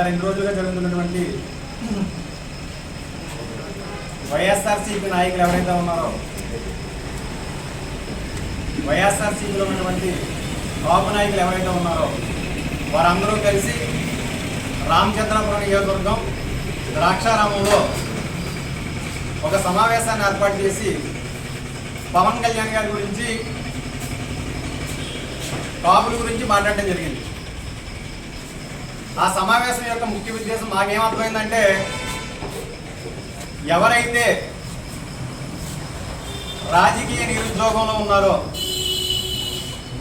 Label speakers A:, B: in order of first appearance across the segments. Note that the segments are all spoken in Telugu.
A: 2 రోజులుగా జరుగుతున్నటువంటి వైఎస్ఆర్సీపీ నాయకులు ఎవరైతే ఉన్నారో వైఎస్ఆర్సీపీలో ఉన్నటువంటి కాపు నాయకులు ఎవరైతే ఉన్నారో వారందరూ కలిసి రామచంద్రపురం నియోజకవర్గం ద్రాక్షారామంలో ఒక సమావేశాన్ని ఏర్పాటు చేసి పవన్ కళ్యాణ్ గారి గురించి కాపుల గురించి మాట్లాడడం జరిగింది. ఆ సమావేశం యొక్క ముఖ్య ఉద్దేశం మాకేమర్థమైందంటే, ఎవరైతే రాజకీయ నిరుద్యోగంలో ఉన్నారో,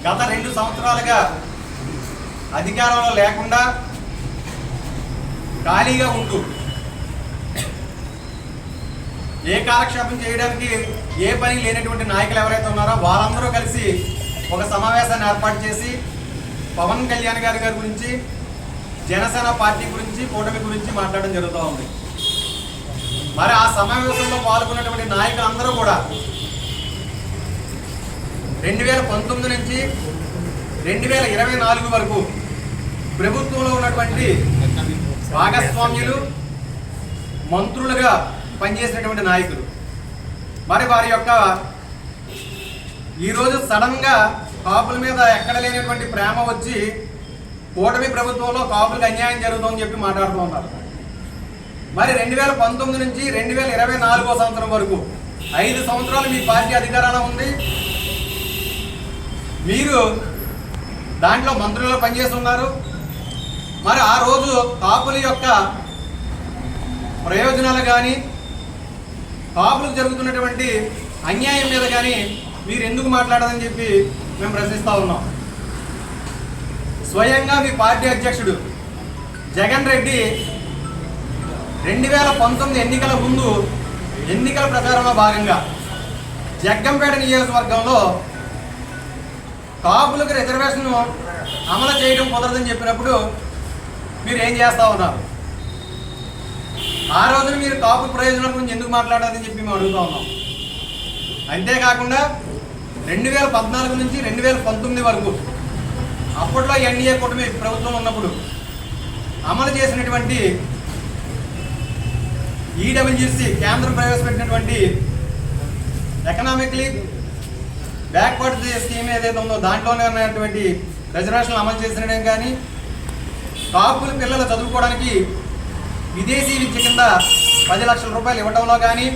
A: గత 2 సంవత్సరాలుగా అధికారంలో లేకుండా ఖాళీగా ఉంటూ ఏ కాలక్షేపం చేయడానికి ఏ పని లేనటువంటి నాయకులు ఎవరైతే ఉన్నారో వాళ్ళందరూ కలిసి ఒక సమావేశాన్ని ఏర్పాటు చేసి పవన్ కళ్యాణ్ గారి గురించి, జనసేన పార్టీ గురించి, కూటమి గురించి మాట్లాడడం జరుగుతూ ఉంది. మరి ఆ సమావేశంలో పాల్గొన్నటువంటి నాయకులందరూ కూడా 2019 నుంచి 2024 వరకు ప్రభుత్వంలో ఉన్నటువంటి భాగస్వామ్యులు, మంత్రులుగా పనిచేసినటువంటి నాయకులు. మరి వారి యొక్క ఈరోజు సడన్గా కాపుల మీద ఎక్కడ లేనటువంటి ప్రేమ వచ్చి కూటమి ప్రభుత్వంలో కాపులకు అన్యాయం జరుగుతుందని చెప్పి మాట్లాడుతూ ఉన్నారు. మరి 2019 నుంచి 2024 సంవత్సరం వరకు 5 సంవత్సరాలు మీ పార్టీ అధికారంలో ఉంది. మీరు దాంట్లో మంత్రులుగా పనిచేస్తున్నారు. మరి ఆ రోజు కాపుల యొక్క ప్రయోజనాలు కానీ, కాపులకు జరుగుతున్నటువంటి అన్యాయం మీద కానీ మీరు ఎందుకు మాట్లాడాలని చెప్పి మేము ప్రశ్నిస్తూ ఉన్నాం. స్వయంగా మీ పార్టీ అధ్యక్షుడు జగన్ రెడ్డి 2019 ఎన్నికల ముందు ఎన్నికల ప్రచారంలో భాగంగా జగ్గంపేట నియోజకవర్గంలో కాపులకు రిజర్వేషన్ అమలు చేయడం కుదరదని చెప్పినప్పుడు మీరు ఏం చేస్తూ ఉన్నారు? ఆ రోజున మీరు కాపు ప్రయోజనాల గురించి ఎందుకు మాట్లాడాలని చెప్పి మేము అడుగుతూ ఉన్నాం. అంతేకాకుండా 2014 నుంచి 2019 వరకు అప్పట్లో ఎన్డీఏ కూటమి ప్రభుత్వం ఉన్నప్పుడు అమలు చేసినటువంటి ఈడబ్ల్యూసీ కేంద్రం ప్రవేశపెట్టినటువంటి ఎకనామిక్లీ బ్యాక్వర్డ్ స్కీమ్ ఏదైతే ఉందో దాంట్లోనే ఉన్నటువంటి రిజర్వేషన్లు అమలు చేసినడం కానీ, కాపుల పిల్లలు చదువుకోవడానికి విదేశీ విద్య కింద 10 లక్షల రూపాయలు ఇవ్వడంలో కానీ,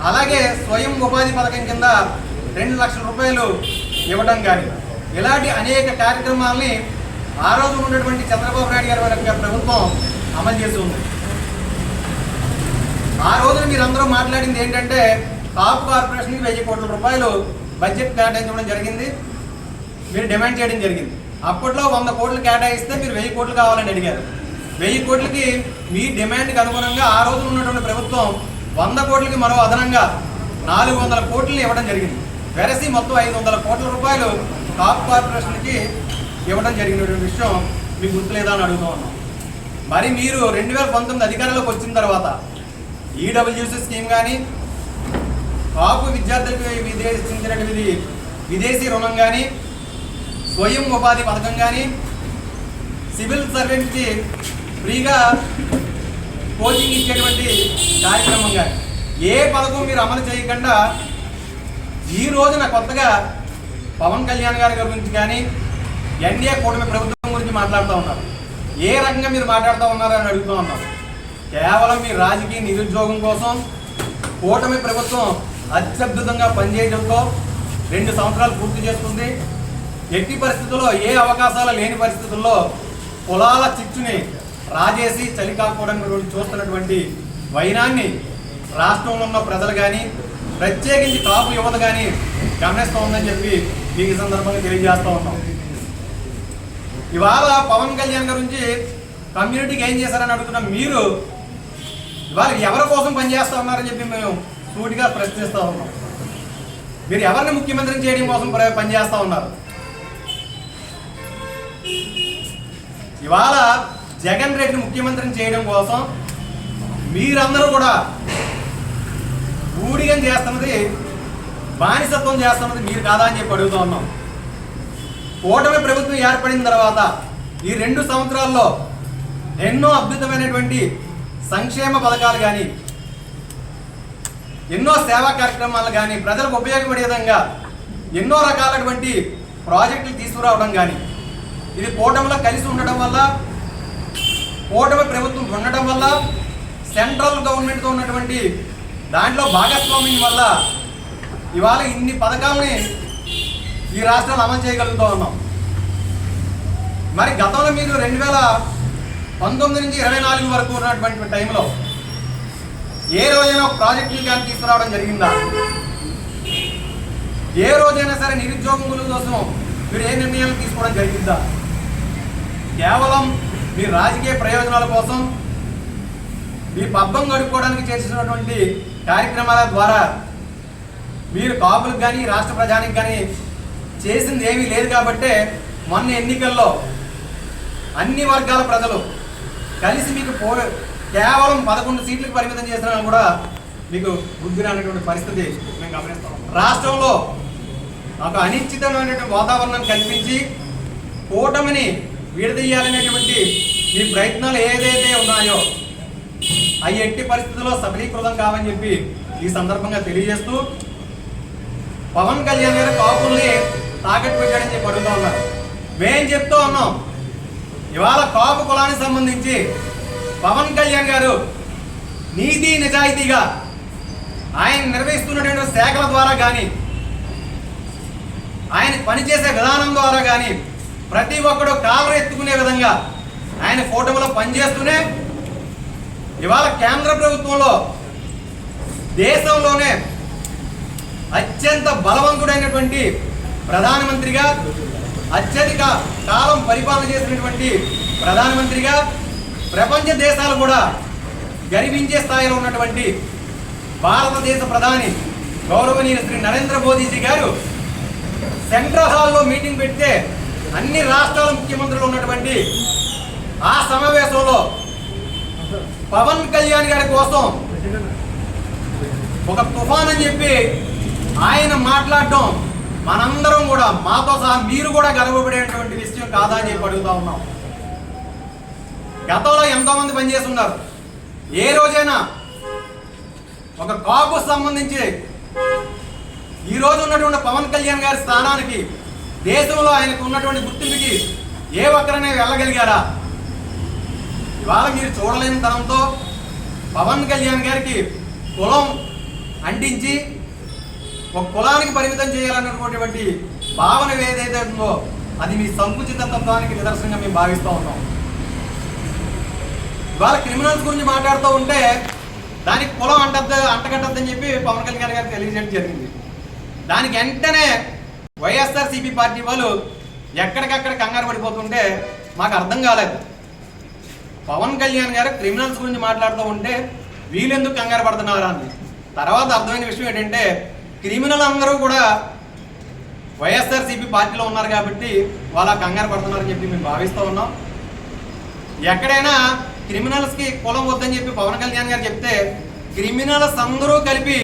A: అలాగే స్వయం ఉపాధి పథకం కింద 2 లక్షల రూపాయలు ఇవ్వడం కానీ, ఇలాంటి అనేక కార్యక్రమాలని ఆ రోజు ఉన్నటువంటి చంద్రబాబు నాయుడు గారి యొక్క ప్రభుత్వం అమలు చేస్తూ ఉంది. ఆ రోజున మీరందరూ మాట్లాడింది ఏంటంటే, కాపు కార్పొరేషన్కి 1000 కోట్ల రూపాయలు బడ్జెట్ కేటాయించడం జరిగింది, మీరు డిమాండ్ చేయడం జరిగింది. అప్పట్లో 100 కోట్లు కేటాయిస్తే మీరు 1000 కోట్లు కావాలని అడిగారు. 1000 కోట్లకి మీ డిమాండ్కి అనుగుణంగా ఆ రోజు ఉన్నటువంటి ప్రభుత్వం 100 కోట్లకి మరో అదనంగా 400 కోట్లు ఇవ్వడం జరిగింది. వెరసి మొత్తం 500 కోట్ల రూపాయలు కాపు కార్పొరేషన్కి ఇవ్వడం జరిగినటువంటి విషయం మీకు గుర్తులేదా అని అడుగుతూ ఉన్నాం. మరి మీరు 2019 అధికారంలోకి వచ్చిన తర్వాత ఈడబ్ల్యూసీ స్కీమ్ కానీ, కాపు విద్యార్థులకు చెందినటువంటి విదేశీ రుణం కానీ, స్వయం ఉపాధి పథకం కానీ, సివిల్ సర్వెంట్కి ఫ్రీగా కోచింగ్ ఇచ్చేటువంటి కార్యక్రమం కానీ ఏ పథకం మీరు అమలు చేయకుండా ఈ రోజున కొత్తగా పవన్ కళ్యాణ్ గారి గురించి కానీ, ఎన్డీఏ కూటమి ప్రభుత్వం గురించి మాట్లాడుతూ ఉన్నారు. ఏ రకంగా మీరు మాట్లాడుతూ ఉన్నారని అడుగుతూ ఉన్నాం. కేవలం మీ రాజకీయ నిరుద్యోగం కోసం కూటమి ప్రభుత్వం అత్యద్భుతంగా పనిచేయడంతో 2 సంవత్సరాలు పూర్తి చేస్తుంది. ఎట్టి పరిస్థితుల్లో, ఏ అవకాశాలు లేని పరిస్థితుల్లో కులాల చిచ్చుని రాజేసి చలికాకపోవడానికి చూస్తున్నటువంటి వైనాన్ని రాష్ట్రంలో ఉన్న ప్రజలు కానీ, ప్రత్యేకించి కాపు యువత కానీ గమనిస్తూ ఉందని చెప్పి మీకు ఈ సందర్భంగా తెలియజేస్తూ ఉన్నాం. ఇవాళ పవన్ కళ్యాణ్ గురించి కమ్యూనిటీకి ఏం చేశారని అడుగుతున్నాం. మీరు ఇవాళ ఎవరి కోసం పనిచేస్తూ ఉన్నారని చెప్పి మేము సూటిగా ప్రశ్నిస్తూ ఉన్నాం. మీరు ఎవరిని ముఖ్యమంత్రిని చేయడం కోసం పనిచేస్తూ ఉన్నారు? ఇవాళ జగన్ రెడ్డిని ముఖ్యమంత్రిని చేయడం కోసం మీరందరూ కూడా ఊడిగం చేస్తున్నది, బానిసత్వం చేస్తున్నది మీరు కాదా అని చెప్పి అడుగుతూ ఉన్నాం. కూటమి ప్రభుత్వం ఏర్పడిన తర్వాత ఈ 2 సంవత్సరాల్లో ఎన్నో అద్భుతమైనటువంటి సంక్షేమ పథకాలు కానీ, ఎన్నో సేవా కార్యక్రమాలు కానీ, ప్రజలకు ఉపయోగపడే విధంగా ఎన్నో రకాలైనటువంటి ప్రాజెక్టులు తీసుకురావడం కానీ, ఇది కూటమిలో కలిసి ఉండడం వల్ల, కూటమి ప్రభుత్వం ఉండడం వల్ల, సెంట్రల్ గవర్నమెంట్తో ఉన్నటువంటి దాంట్లో భాగస్వామ్యం వల్ల ఇవాళ ఇన్ని పథకాలని ఈ రాష్ట్రంలో అమలు చేయగలుగుతూ ఉన్నాం. మరి గతంలో మీరు 2019 నుంచి 24 వరకు ఉన్నటువంటి టైంలో ఏ రోజైనా ప్రాజెక్టులు కానీ తీసుకురావడం జరిగిందా? ఏ రోజైనా సరే నిరుద్యోగుల కోసం మీరు ఏ నిర్ణయాలు తీసుకోవడం జరిగిందా? కేవలం మీ రాజకీయ ప్రయోజనాల కోసం, మీ పబ్బం గడుపుకోవడానికి చేసినటువంటి కార్యక్రమాల ద్వారా మీరు కాపులకు కానీ రాష్ట్ర ప్రజానికి కానీ చేసింది ఏమీ లేదు. కాబట్టే మొన్న ఎన్నికల్లో అన్ని వర్గాల ప్రజలు కలిసి మీకు కేవలం 11 సీట్లకు పరిమితం చేసిన కూడా మీకు బుద్ధి రానటువంటి పరిస్థితి మేము గమనిస్తాం. రాష్ట్రంలో ఒక అనిశ్చితమైనటువంటి వాతావరణం కల్పించి కూటమిని విడదీయాలనేటువంటి మీ ప్రయత్నాలు ఏదైతే ఉన్నాయో అవి ఎట్టి పరిస్థితుల్లో సఫలీకృతం కావని చెప్పి ఈ సందర్భంగా తెలియజేస్తూ, పవన్ కళ్యాణ్ గారు కాపుల్ని తాకట్టు పెట్టాడని చెప్పి అడుగుతూ ఉన్నారు. మేం చెప్తూ ఉన్నాం, ఇవాళ కాపు కులానికి సంబంధించి పవన్ కళ్యాణ్ గారు నీతి నిజాయితీగా ఆయన నిర్వహిస్తున్నటువంటి శాఖల ద్వారా కానీ, ఆయన పనిచేసే విధానం ద్వారా కానీ ప్రతి ఒక్కడు కాలర్ ఎత్తుకునే విధంగా ఆయన కూటమిలో పనిచేస్తూనే ఇవాళ కేంద్ర ప్రభుత్వంలో దేశంలోనే అత్యంత బలవంతుడైనటువంటి ప్రధానమంత్రిగా, అత్యధిక కాలం పరిపాలన చేసినటువంటి ప్రధానమంత్రిగా, ప్రపంచ దేశాలు కూడా గర్వించే స్థాయిలో ఉన్నటువంటి భారతదేశ ప్రధాని గౌరవనీయులు శ్రీ నరేంద్ర మోదీజీ గారు సెంట్రల్ హాల్లో మీటింగ్ పెడితే అన్ని రాష్ట్రాల ముఖ్యమంత్రులు ఉన్నటువంటి ఆ సమావేశంలో పవన్ కళ్యాణ్ గారి కోసం ఒక తుఫాన్ అని చెప్పి ఆయన మాట్లాడటం మనందరం కూడా, మాతో సహా మీరు కూడా గర్వపడేటువంటి విషయం కాదా అని చెప్పి అడుగుతా ఉన్నాం. గతంలో ఎంతో మంది పనిచేస్తున్నారు. ఏ రోజైనా ఒక కాపు సంబంధించి ఈ రోజు ఉన్నటువంటి పవన్ కళ్యాణ్ గారి స్థానానికి, దేశంలో ఆయనకు ఉన్నటువంటి గుర్తింపుకి ఏ ఒక్కరనే వెళ్ళగలిగారా? ఇవాళ మీరు చూడలేని తనంతో పవన్ కళ్యాణ్ గారికి కులం అంటించి ఒక కులానికి పరిమితం చేయాలన్నటువంటి భావన ఏదైతే ఉందో అది మీ సంకుచిత తత్వానికి నిదర్శనంగా మేము భావిస్తూ ఉన్నాం. ఇవాళ క్రిమినల్స్ గురించి మాట్లాడుతూ ఉంటే దానికి కులం అంటగట్టద్దని చెప్పి పవన్ కళ్యాణ్ గారికి తెలియజేయడం జరిగింది. దానికి వెంటనే వైఎస్ఆర్సీపీ పార్టీ వాళ్ళు ఎక్కడికక్కడ కంగారు పడిపోతుంటే మాకు అర్థం కాలేదు. పవన్ కళ్యాణ్ గారు క్రిమినల్స్ గురించి మాట్లాడుతూ ఉంటే వీళ్ళెందుకు కంగారు పడుతున్నారా అని తర్వాత అర్థమైన విషయం ఏంటంటే, క్రిమినల్ అందరూ కూడా వైఎస్ఆర్సీపీ పార్టీలో ఉన్నారు కాబట్టి వాళ్ళ కంగారు పడుతున్నారని చెప్పి మేము భావిస్తూ ఉన్నాం. ఎక్కడైనా క్రిమినల్స్కి కులం వద్దని చెప్పి పవన్ కళ్యాణ్ గారు చెప్తే క్రిమినల్స్ అందరూ కలిపి